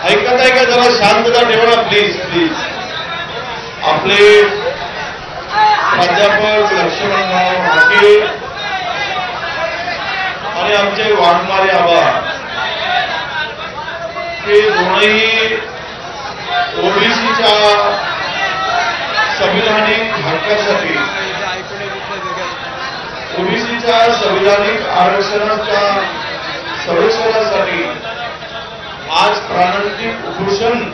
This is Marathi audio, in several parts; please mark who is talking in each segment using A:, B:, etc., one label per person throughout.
A: ऐकत आहे का? जरा शांतता ठेवा ना प्लीज प्लीज. आपले प्राध्यापक लक्ष्मण हाके आणि आमचे वाघमारे आबा हे दोनही ओबीसीच्या संविधानिक हक्कासाठी ओबीसीच्या संविधानिक आरक्षणाच्या संरक्षणासाठी आज प्राणंतिक उपोषण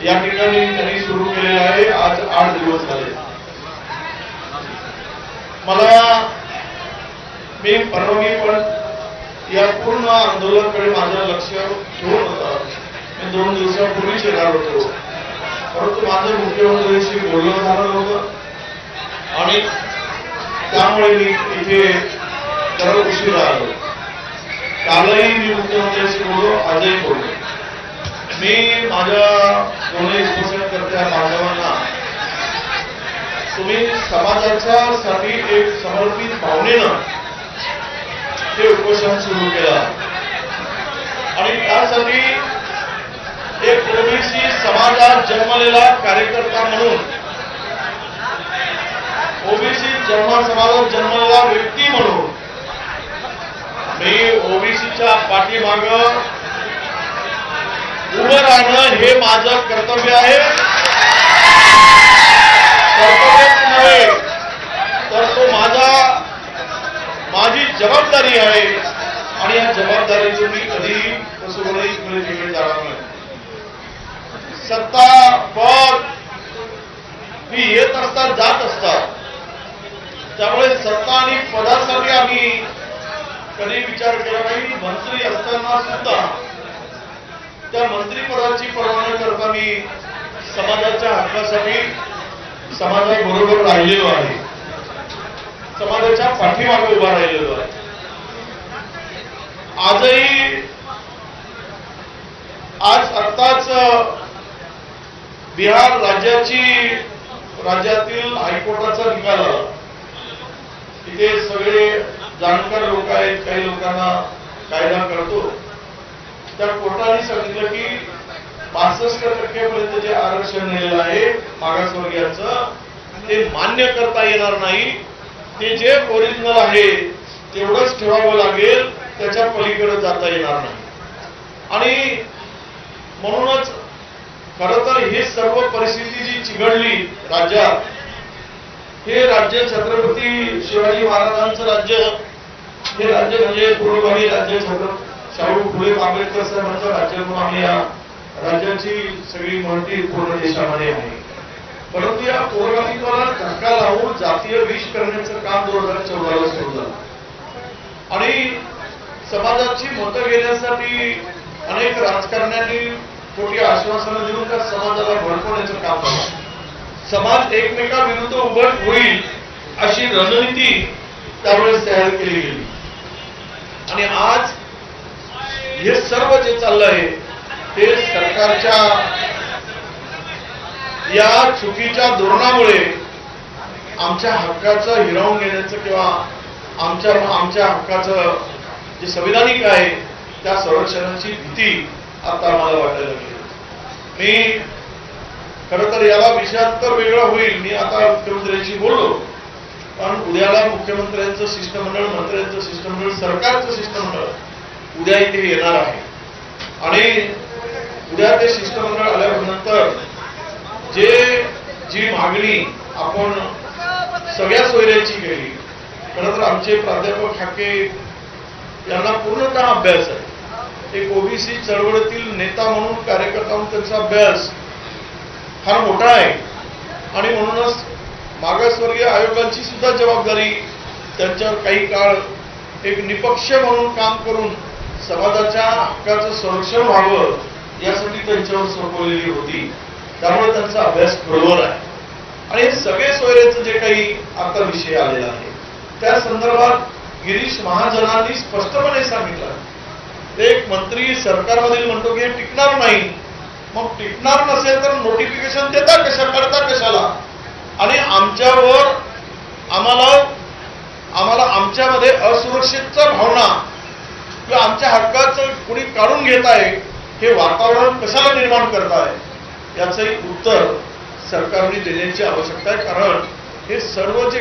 A: या ठिकाणी त्यांनी सुरू केलेलं आहे. आज 8 दिवस झाले. मला मी परवानी पण या पूर्ण आंदोलनाकडे माझं लक्ष ठेवून होतं. मी 2 दिवसापूर्वीच येणार होतो, परंतु माझं मुख्यमंत्र्यांशी बोलणं झालं नव्हतं आणि त्यामुळे मी इथे जरा उशीर आलो. कालही मी मुख्यमंत्र्यांशी बोललो, आजही बोललो. मी माझ्या दोन्ही उपोषणकर्त्या बांधवांना तुम्ही समाजाच्या साठी एक समर्पित भावनेनं हे उपोषण सुरू केलं आणि त्यासाठी एक ओबीसी समाजात जन्मलेला कार्यकर्ता म्हणून ओबीसी समाजात जन्मलेला व्यक्ती म्हणून मी ओबीसीच्या पाठीमागं उभं राहणं हे माझं कर्तव्य आहे. कर्तव्यच नव्हे तर तो माझी जबाबदारी आहे आणि या जबाबदारीचं मी कधीही कसोही निघून जाणार नाही. सत्ता पद ही येत असतात जात असतात, त्यामुळे सत्ता आणि पदासाठी आम्ही कधी विचार केला नाही. मंत्री असताना सुद्धा त्या मंत्रीपदाची पर्वा न करता मी समाजाच्या हक्कासाठी समाजाबरोबर राहिलेलो आहे, समाजाच्या पाठीमागे उभा राहिलेलो आहे. आज आत्ताच बिहार राज्यातील हायकोर्टाचा निकाल आला. इथे सगळे जाणकार लोक आहेत, काही लोकांना कायदा करतो. त्या कोर्टाने सांगितलं की 65% जे आरक्षण दिलेलं आहे मागासवर्गीयांचं ते मान्य करता येणार नाही. ते जे ओरिजिनल आहे तेवढंच ठेवावं लागेल, त्याच्या पलीकडे जाता येणार नाही. आणि म्हणूनच खरं तर ही सर्व परिस्थिती जी चिघळली राज्यात, हे राज्य छत्रपती शिवाजी महाराजांचं राज्य, हे राज्य म्हणजे पूर्वभावी राज्य छत्रपती शाहू फुले आंबेडकर साहेबांचं राज्य म्हणून आम्ही या राज्याची सगळी महती पूर्ण देशामध्ये आहे. परंतु या पौरवानित्वाला धक्का लावून जातीय विष करण्याचं काम 2014ला सुरू झालं आणि समाजाची मतं घेण्यासाठी अनेक राजकारण्यांनी खोटी आश्वासनं देऊन त्या समाजाला भडकवण्याचं काम झालं. समाज एकमेकाविरुद्ध उभट होईल अशी रणनीती त्यावेळेस तयार केली गेली आणि आज हे सर्व जे चाललं आहे ते सरकारच्या या चुकीच्या धोरणामुळे आमच्या हक्काचं हिरावून घेण्याचं किंवा आमच्या हक्काचं जे संविधानिक आहे त्या संरक्षणाची भीती आता आम्हाला वाटायला लागली. मी खरं तर याला विषयांतर वेगळा होईल. मी आता मुख्यमंत्र्यांशी बोललो, पण उद्याला मुख्यमंत्र्यांचं शिष्टमंडळ, मंत्र्यांचं शिष्टमंडळ, सरकारचं शिष्टमंडळ उद्या इथे येणार आहे. आणि उद्या ते शिष्टमंडळ आल्यानंतर जी मागणी आपण सगळ्या सोयऱ्यांची केली, खरं तर आमचे प्राध्यापक हाके यांना पूर्णतः अभ्यास आहे. एक ओबीसी चळवळीतील नेता म्हणून, कार्यकर्ता म्हणून त्यांचा अभ्यास फार मोठा आहे. आणि म्हणूनच मागासवर्गीय आयोगाची सुद्धा जबाबदारी त्यांच्यावर काही काळ एक निपक्ष म्हणून काम करून समाजाच्या हक्काचं संरक्षण व्हावं यासाठी त्यांच्यावर सोपवलेली होती. त्यामुळे त्यांचा अभ्यास बरोबर आहे. आणि हे सगळे सोयऱ्याचं जे काही आता विषय आलेला आहे त्या संदर्भात गिरीश महाजनांनी स्पष्टपणे सांगितलं. एक मंत्री सरकारमधील म्हणतो की हे टिकणार नाही. मग टिकणार नसेल तर नोटिफिकेशन देता करता कशाला? आणि आम्हाला आमच्यामध्ये असुरक्षितता भावना किंवा आमच्या हक्काचं कुणी काढून घेत आहे हे वातावरण कशाला निर्माण करत आहे याचंही उत्तर सरकारने देण्याची आवश्यकता आहे. कारण हे सर्व जे